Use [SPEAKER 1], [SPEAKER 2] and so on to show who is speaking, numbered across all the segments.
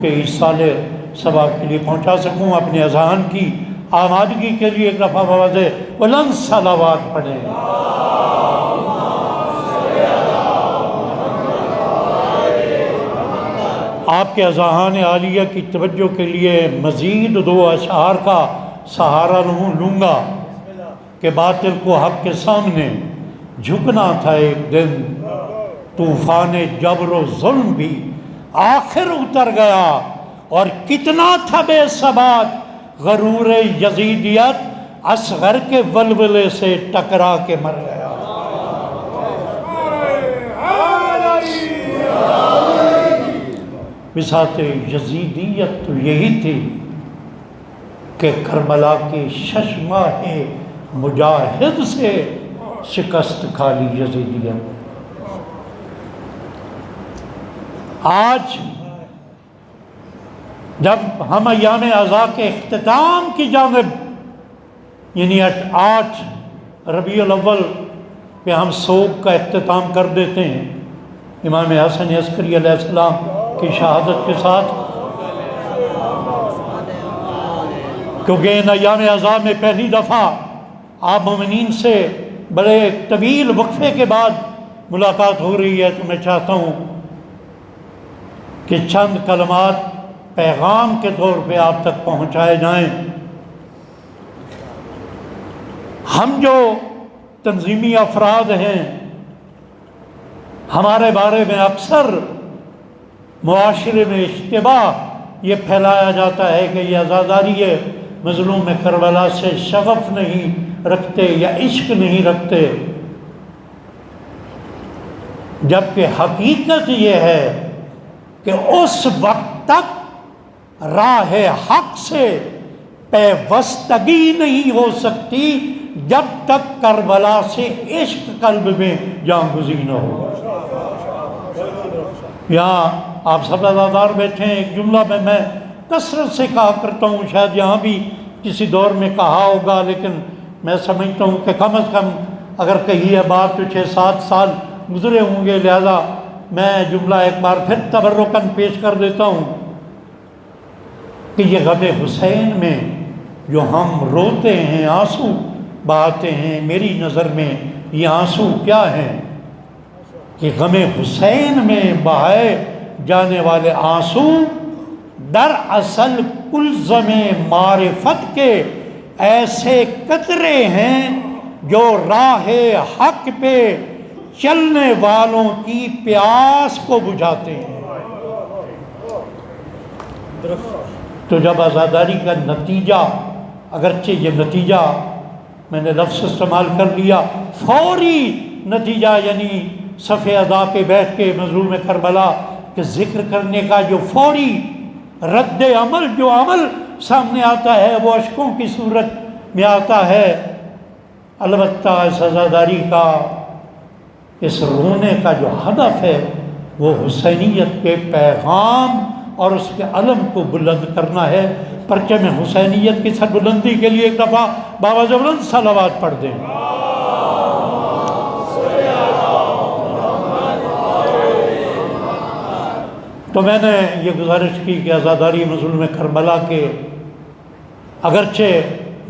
[SPEAKER 1] کہ اس سال ثواب کے لیے پہنچا سکوں، اپنے اذان کی آمادگی کے لیے ایک دفعہ بواسطے بلند صلوات پڑھیں۔ آپ کے اذہان عالیہ کی توجہ کے لیے مزید 2 اشعار کا سہارا لوں گا کہ باطل کو حق کے سامنے جھکنا تھا ایک دن، طوفان جبر و ظلم بھی آخر اتر گیا، اور کتنا تھا بے ثبات غرور یزیدیت اصغر کے ولولے سے ٹکرا کے مر گیا۔ بساط یزیدیت تو یہی تھی کہ کربلا کے 6 ماہ مجاہد سے شکست کھا لی یزیدیت۔ آج جب ہم ایام عزا کے اختتام کی جانب یعنی 8 ربیع الاول پہ ہم صوب کا اختتام کر دیتے ہیں امام حسن عسکری علیہ السلام کی شہادت کے ساتھ، کیونکہ ان ایام عزا میں پہلی دفعہ آپ مومنین سے بڑے طویل وقفے کے بعد ملاقات ہو رہی ہے، تو میں چاہتا ہوں کہ چند کلمات پیغام کے طور پہ آپ تک پہنچائے جائیں۔ ہم جو تنظیمی افراد ہیں، ہمارے بارے میں اکثر معاشرے میں اشتباہ یہ پھیلایا جاتا ہے کہ یہ عزاداری مظلوم کربلا سے شغف نہیں رکھتے یا عشق نہیں رکھتے، جبکہ حقیقت یہ ہے کہ اس وقت تک راہ حق سے پیوستگی نہیں ہو سکتی جب تک کربلا سے عشق قلب میں جانگزین نہ ہو۔ یہاں آپ سب عزادار بیٹھے ہیں، ایک جملہ میں کثرت سے کہا کرتا ہوں، شاید یہاں بھی کسی دور میں کہا ہوگا، لیکن میں سمجھتا ہوں کہ کم از کم اگر کہی ہے بات تو 6-7 سال گزرے ہوں گے، لہذا میں جملہ ایک بار پھر تبرکاً پیش کر دیتا ہوں کہ یہ غم حسین میں جو ہم روتے ہیں، آنسو بہاتے ہیں، میری نظر میں یہ آنسو کیا ہیں کہ غم حسین میں بہائے جانے والے آنسو دراصل کلزم معرفت کے ایسے قطرے ہیں جو راہ حق پہ چلنے والوں کی پیاس کو بجھاتے ہیں۔ تو جب عزاداری کا نتیجہ، اگرچہ یہ نتیجہ میں نے لفظ استعمال کر لیا، فوری نتیجہ، یعنی صف ادا پہ بیٹھ کے مظلوم کربلا کے ذکر کرنے کا جو فوری رد عمل، جو عمل سامنے آتا ہے وہ اشکوں کی صورت میں آتا ہے، البتہ اس عزاداری کا، اس رونے کا جو ہدف ہے وہ حسینیت کے پیغام اور اس کے علم کو بلند کرنا ہے۔ پرچم حسینیت کی سربلندی کے لیے ایک دفعہ باوجہ بلند صلوات پڑھ دیں۔ تو میں نے یہ گزارش کی کہ عزاداری مظلوم کربلا کے اگرچہ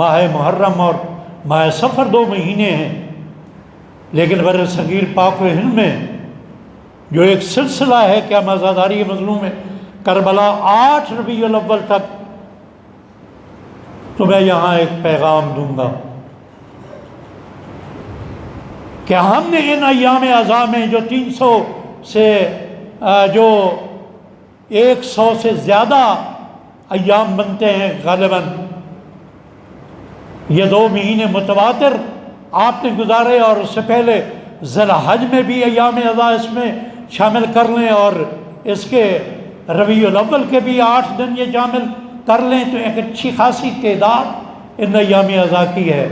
[SPEAKER 1] ماہ محرم اور ماہ صفر 2 مہینے ہیں، لیکن بر صغیر پاک و ہند میں جو ایک سلسلہ ہے کہ ہم عزاداری مظلوم کربلا 8 ربیع الاول تک، تو میں یہاں ایک پیغام دوں گا کہ ہم نے ان ایام عزا میں جو 300 سے جو 100 سے زیادہ ایام بنتے ہیں، غالباً یہ 2 مہینے متواتر آپ نے گزارے، اور اس سے پہلے ذی الحج میں بھی ایام عزا اس میں شامل کر لیں، اور اس کے ربیع الاول کے بھی 8 دن یہ شامل کر لیں، تو ایک اچھی خاصی تعداد ان ایام عزا کی ہے۔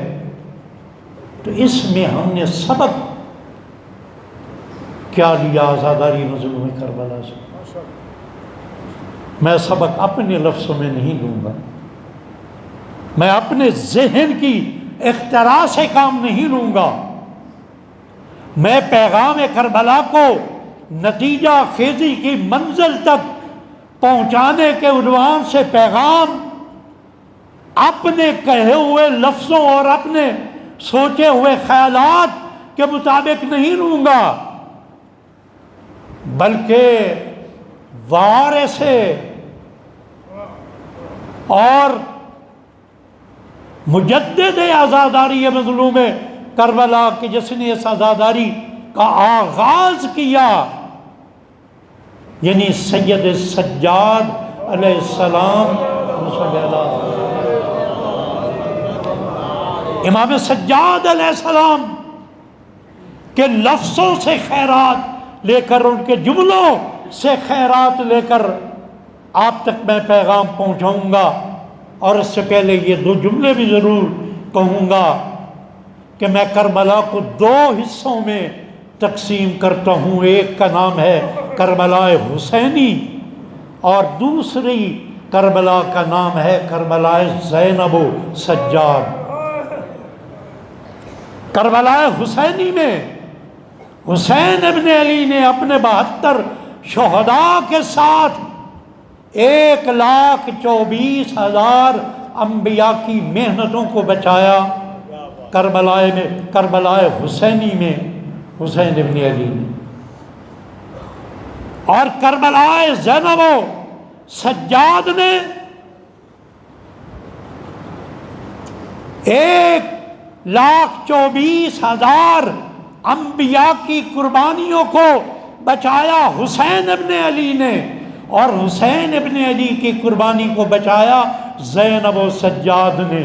[SPEAKER 1] تو اس میں ہم نے سبق کیا لیا عزاداری مظلوم کربلا سے؟ میں سبق اپنے لفظوں میں نہیں دوں گا، میں اپنے ذہن کی اختراع سے کام نہیں لوں گا، میں پیغام کربلا کو نتیجہ خیزی کی منزل تک پہنچانے کے عنوان سے پیغام اپنے کہے ہوئے لفظوں اور اپنے سوچے ہوئے خیالات کے مطابق نہیں لوں گا، بلکہ وارث اور مجدد آزاداری مظلوم کربلا کہ جس نے اس آزاداری کا آغاز کیا، یعنی سید سجاد علیہ السلام، امام سجاد علیہ السلام کے لفظوں سے خیرات لے کر، ان کے جملوں سے خیرات لے کر آپ تک میں پیغام پہنچاؤں گا۔ اور اس سے پہلے یہ دو جملے بھی ضرور کہوں گا کہ میں کربلا کو دو حصوں میں تقسیم کرتا ہوں، ایک کا نام ہے کربلا حسینی اور دوسری کربلا کا نام ہے کربلا زینب و سجاد۔ کربلا حسینی میں حسین ابن علی نے اپنے 72 شہداء کے ساتھ 1,24,000 انبیاء کی محنتوں کو بچایا۔ کربلا حسینی میں حسین ابن علی نے، اور کربلا زینب و سجاد نے 1,24,000 انبیاء کی قربانیوں کو بچایا حسین ابن علی نے، اور حسین ابن علی کی قربانی کو بچایا زینب و سجاد نے۔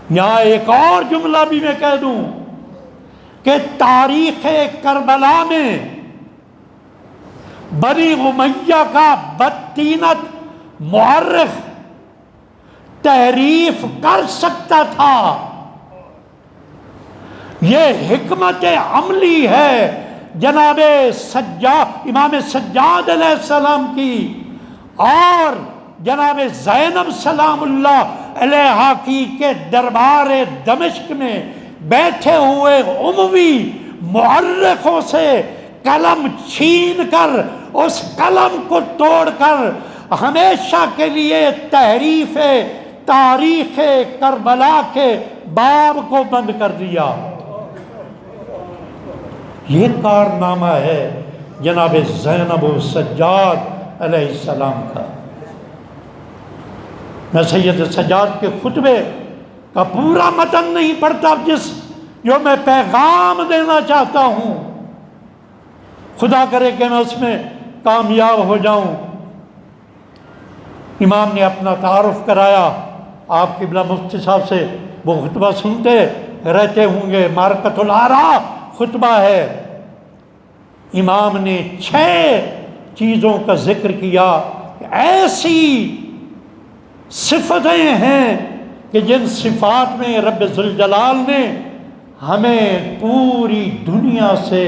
[SPEAKER 1] یہاں ایک اور جملہ بھی میں کہہ دوں کہ تاریخ کربلا میں بنی امیہ کا بدطینت مورخ تحریف کر سکتا تھا، یہ حکمت عملی ہے جناب امام سجاد علیہ السلام کی اور جناب زینب سلام اللہ علیہا کی کے دربار دمشق میں بیٹھے ہوئے اموی مورخوں سے قلم چھین کر اس قلم کو توڑ کر ہمیشہ کے لیے تحریف تاریخ کربلا کے باب کو بند کر دیا۔ یہ کارنامہ ہے جناب زینب و سجاد علیہ السلام کا۔ میں سید سجاد کے خطبے کا پورا متن نہیں پڑھتا جو میں پیغام دینا چاہتا ہوں، خدا کرے کہ میں اس میں کامیاب ہو جاؤں۔ امام نے اپنا تعارف کرایا، آپ قبلہ مفتی صاحب سے وہ خطبہ سنتے رہتے ہوں گے، معرکۃ الآراء خطبہ ہے۔ امام نے 6 چیزوں کا ذکر کیا، ایسی صفتیں ہیں کہ جن صفات میں رب ذوالجلال نے ہمیں پوری دنیا سے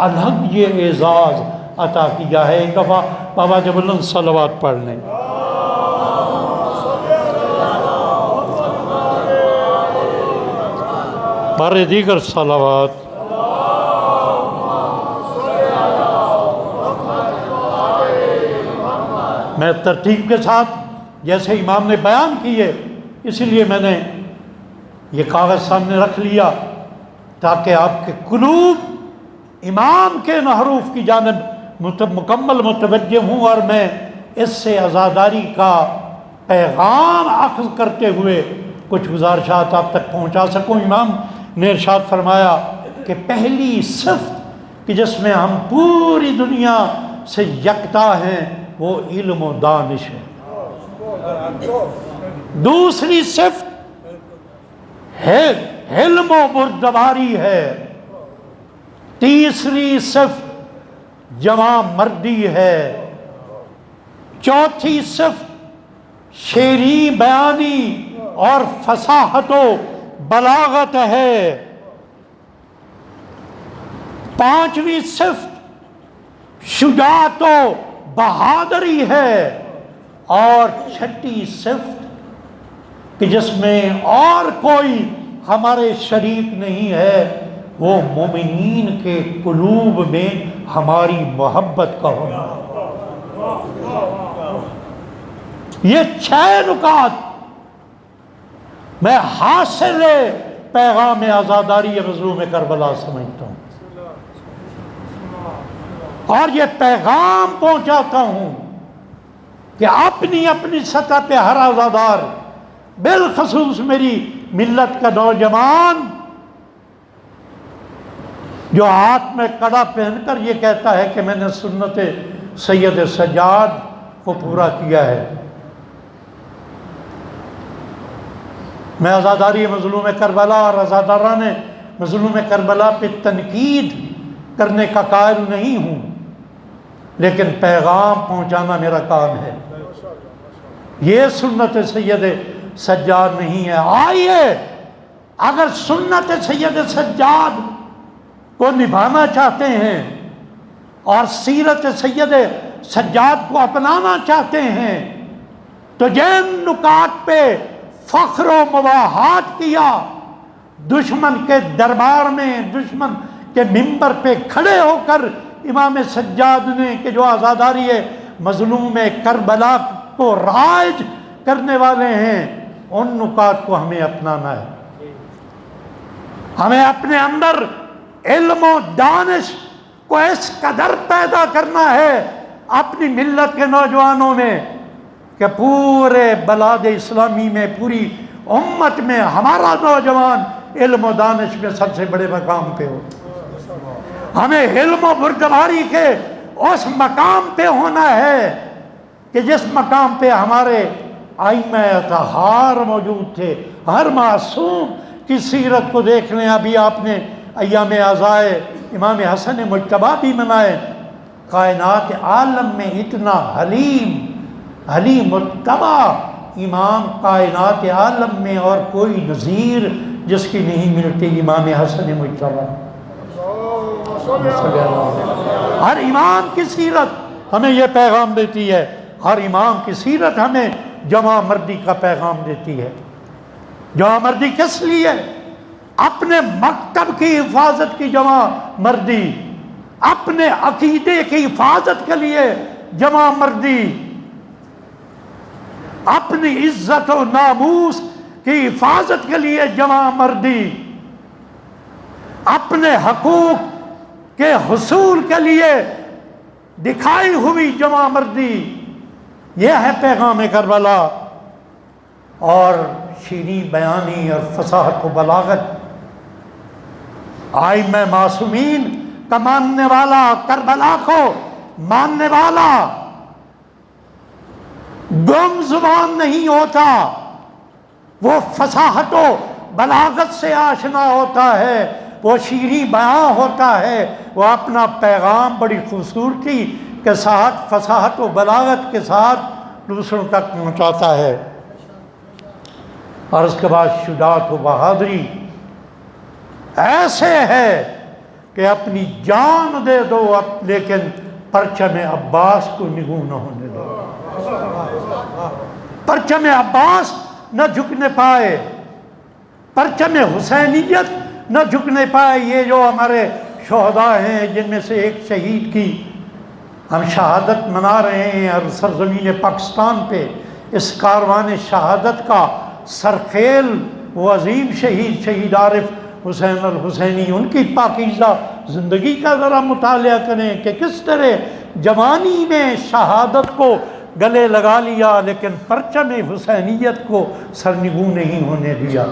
[SPEAKER 1] الگ یہ اعزاز عطا کیا ہے۔ ایک دفعہ بابا جب اللہ صلوات پڑھ لیں۔ بارے دیگر صلوات۔ میں ترتیب کے ساتھ جیسے امام نے بیان کیے اسی لیے میں نے یہ کاغذ سامنے رکھ لیا تاکہ آپ کے قلوب امام کے حروف کی جانب مکمل متوجہ ہوں، اور میں اس سے عزاداری کا پیغام اخذ کرتے ہوئے کچھ گزارشات آپ تک پہنچا سکوں۔ امام نے ارشاد فرمایا کہ پہلی صفت کہ جس میں ہم پوری دنیا سے یکتا ہیں وہ علم و دانش ہے۔ دوسری صفت ہے علم و بردباری ہے۔ تیسری صفت جمع مردی ہے۔ چوتھی صفت شعری بیانی اور فصاحت و بلاغت ہے۔ پانچویں صفت شجاعت و بہادری ہے، اور چھٹی صفت کہ جس میں اور کوئی ہمارے شریک نہیں ہے وہ مومنین کے قلوب میں ہماری محبت کا ہونا۔ یہ 6 نکات میں حاصل پیغام عزاداری مظلوم کربلا سمجھتا ہوں، اور یہ پیغام پہنچاتا ہوں کہ اپنی اپنی سطح پہ ہر عزادار، بالخصوص میری ملت کا نوجوان جو ہاتھ میں کڑا پہن کر یہ کہتا ہے کہ میں نے سنت سید سجاد کو پورا کیا ہے، میں عزاداری مظلوم کربلا اور عزاداران مظلوم کربلا پہ تنقید کرنے کا قائل نہیں ہوں، لیکن پیغام پہنچانا میرا کام ہے۔ یہ سنت سید سجاد نہیں ہے۔ آئیے اگر سنت سید سجاد کو نبھانا چاہتے ہیں اور سیرت سید سجاد کو اپنانا چاہتے ہیں تو جن نکات پہ فخر و مباحات کیا، دشمن کے دربار میں، دشمن کے منبر پہ کھڑے ہو کر امام سجاد نے کہ جو عزاداری مظلوم کربلا کو رائج کرنے والے ہیں، ان نکات کو ہمیں اپنانا ہے۔ ہمیں اپنے اندر علم و دانش کو اس قدر پیدا کرنا ہے اپنی ملت کے نوجوانوں میں کہ پورے بلاد اسلامی میں، پوری امت میں ہمارا نوجوان علم و دانش میں سب سے بڑے مقام پہ ہو۔ ہمیں علم و بردباری کے اس مقام پہ ہونا ہے کہ جس مقام پہ ہمارے ائمہ اطہار موجود تھے۔ ہر معصوم کی سیرت کو دیکھ لیں، ابھی آپ نے ایام عزائے امام حسن مجتبیٰ بھی منائے۔ کائنات عالم میں اتنا حلیم مجتبیٰ امام کائنات عالم میں اور کوئی نظیر جس کی نہیں ملتی امام حسن مجتبیٰ۔ ہر امام کی سیرت ہمیں یہ پیغام دیتی ہے، ہر امام کی سیرت ہمیں جمع مردی کا پیغام دیتی ہے۔ جمع مردی کس لیے؟ اپنے مکتب کی حفاظت کی جمع مردی، اپنے عقیدے کی حفاظت کے لیے جمع مردی، اپنی عزت و ناموس کی حفاظت کے لیے جمع مردی، اپنے حقوق کے حصول کے لیے دکھائی ہوئی جمع مردی، یہ ہے پیغام کربلا۔ اور شیریں بیانی اور فصاحت و بلاغت ائمہ معصومین کا ماننے والا، کربلا کو ماننے والا گم زبان نہیں ہوتا، وہ فصاحت و بلاغت سے آشنا ہوتا ہے، وہ شیریں بیان ہوتا ہے، وہ اپنا پیغام بڑی خوبصورتی کے ساتھ، فصاحت و بلاغت کے ساتھ دوسروں تک پہنچاتا ہے۔ اور اس کے بعد شجاعت و بہادری ایسے ہے کہ اپنی جان دے دو لیکن پرچم عباس کو نگو نہ ہونے دو۔ پرچم عباس نہ جھکنے پائے، پرچم حسینیت نہ جھکنے پائے۔ یہ جو ہمارے شہداء ہیں جن میں سے ایک شہید کی ہم شہادت منا رہے ہیں اور سرزمین پاکستان پہ اس کاروان شہادت کا سرخیل وہ عظیم شہید عارف حسین الحسینی، ان کی پاکیزہ زندگی کا ذرا مطالعہ کریں کہ کس طرح جوانی میں شہادت کو گلے لگا لیا لیکن پرچم حسینیت کو سرنگوں نہیں ہونے دیا،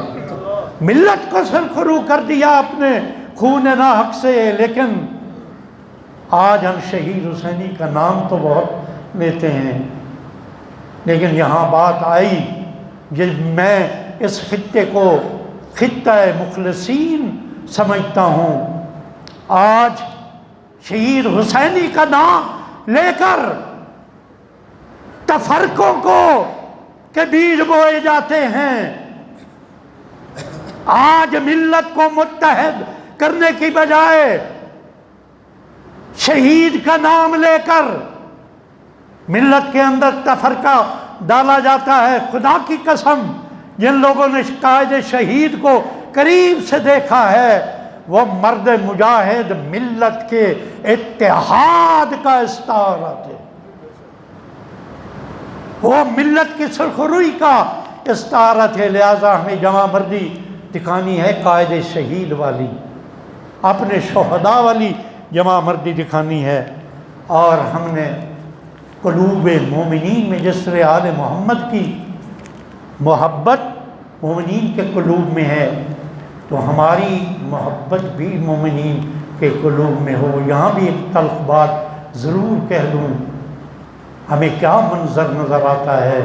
[SPEAKER 1] ملت کو سرخرو کر دیا اپنے خون ناحق سے۔ لیکن آج ہم شہید حسینی کا نام تو بہت لیتے ہیں، لیکن یہاں بات آئی جب میں اس خطے کو خطہ مخلصین سمجھتا ہوں، آج شہید حسینی کا نام لے کر تفرقوں کو کے بیج بوئے جاتے ہیں۔ آج ملت کو متحد کرنے کی بجائے شہید کا نام لے کر ملت کے اندر تفرقہ ڈالا جاتا ہے۔ خدا کی قسم جن لوگوں نے قائد شہید کو قریب سے دیکھا ہے وہ مرد مجاہد ملت کے اتحاد کا استعارہ تھے۔ وہ ملت کی سرخروئی کا استعارت ہے، لہٰذا ہمیں جمع مردی دکھانی ہے قائد شہید والی، اپنے شہداء والی جمع مردی دکھانی ہے۔ اور ہم نے قلوب مومنین میں جس طرح آل محمد کی محبت مومنین کے قلوب میں ہے، تو ہماری محبت بھی مومنین کے قلوب میں ہو۔ یہاں بھی ایک تلخ بات ضرور کہہ دوں، ہمیں کیا منظر نظر آتا ہے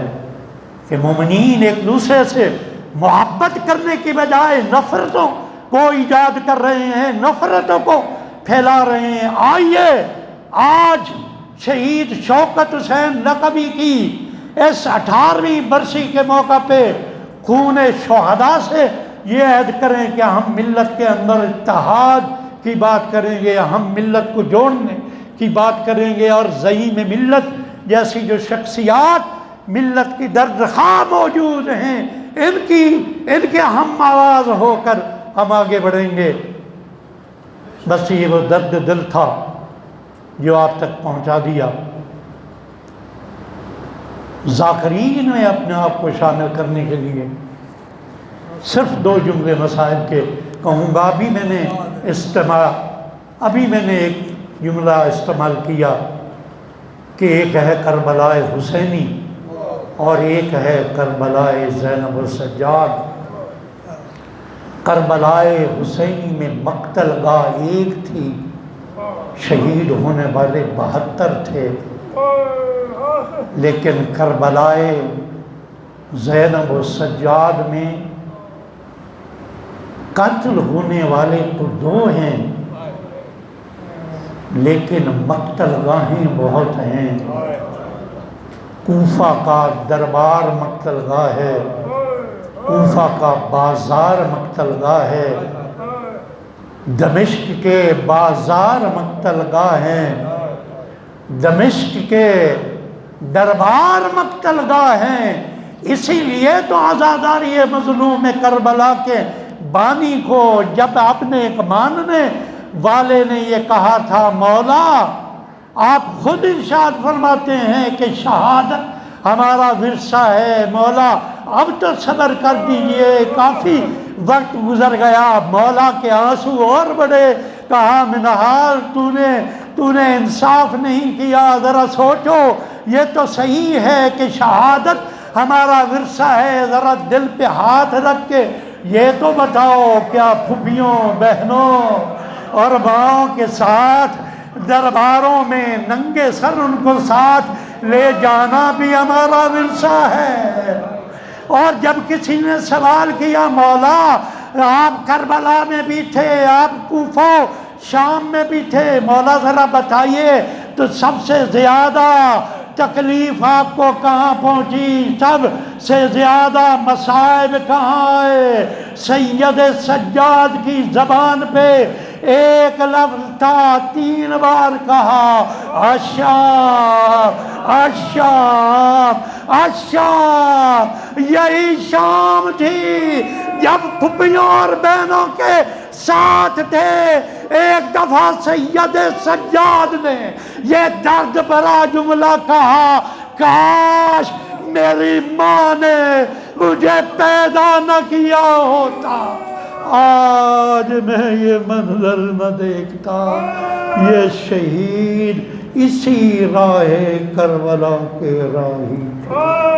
[SPEAKER 1] کہ مومنین ایک دوسرے سے محبت کرنے کی بجائے نفرتوں کو ایجاد کر رہے ہیں، نفرتوں کو پھیلا رہے ہیں۔ آئیے آج شہید شوکت حسین لقبی کی اس 18ویں برسی کے موقع پہ خون شہداء سے یہ عہد کریں کہ ہم ملت کے اندر اتحاد کی بات کریں گے، ہم ملت کو جوڑنے کی بات کریں گے، اور زعیم ملت جیسی جو شخصیات ملت کی دردخواہ موجود ہیں ان کے ہم آواز ہو کر ہم آگے بڑھیں گے۔ بس یہ وہ درد دل تھا جو آپ تک پہنچا دیا۔ ذاکرین میں اپنے آپ کو شامل کرنے کے لیے صرف 2 جملے مسائل کے کہوں گا۔ ابھی میں نے ایک جملہ استعمال کیا کہ ایک ہے کربلا حسینی اور ایک ہے کربلا زینب السجاد۔ کربلا حسینی میں مقتل گاہ ایک تھی، شہید ہونے والے 72 تھے، لیکن کربلا زینب السجاد میں قتل ہونے والے تو 2 ہیں، لیکن مقتل گاہیں بہت ہیں۔ کوفہ کا دربار مقتل گاہ ہے، کوفہ کا بازار مقتل گاہ ہے، دمشق کے بازار مقتل گاہ ہیں، دمشق کے دربار مقتل گاہ ہیں۔ اسی لیے تو عزاداری مظلوم کربلا کے بانی کو جب اپنے ایک ماننے والے نے یہ کہا تھا، مولا آپ خود ارشاد فرماتے ہیں کہ شہادت ہمارا ورثہ ہے، مولا اب تو صبر کر دیجئے، کافی وقت گزر گیا۔ مولا کے آنسو اور بڑے، کہا منہار تو نے انصاف نہیں کیا، ذرا سوچو، یہ تو صحیح ہے کہ شہادت ہمارا ورثہ ہے، ذرا دل پہ ہاتھ رکھ کے یہ تو بتاؤ کیا پھوپھیوں بہنوں اور ماؤں کے ساتھ درباروں میں ننگے سر ان کو ساتھ لے جانا بھی ہمارا ورثہ ہے؟ اور جب کسی نے سوال کیا، مولا آپ کربلا میں بھی تھے، آپ کوفہ شام میں بھی تھے، مولا ذرا بتائیے تو سب سے زیادہ تکلیف آپ کو کہاں پہنچی، سب سے زیادہ مصائب کہاں آئے؟ سید سجاد کی زبان پہ ایک لفظ تھا، 3 بار کہا، الشام الشام الشام۔ یہی شام تھی جب پھوپھیوں اور بہنوں کے ساتھ تھے۔ ایک دفعہ سید سجاد نے یہ درد بھرا جملہ کہا، کاش میری ماں نے مجھے پیدا نہ کیا ہوتا، آج میں یہ منظر نہ دیکھتا۔ یہ شہید اسی راہ کربلا کے راہی تھے۔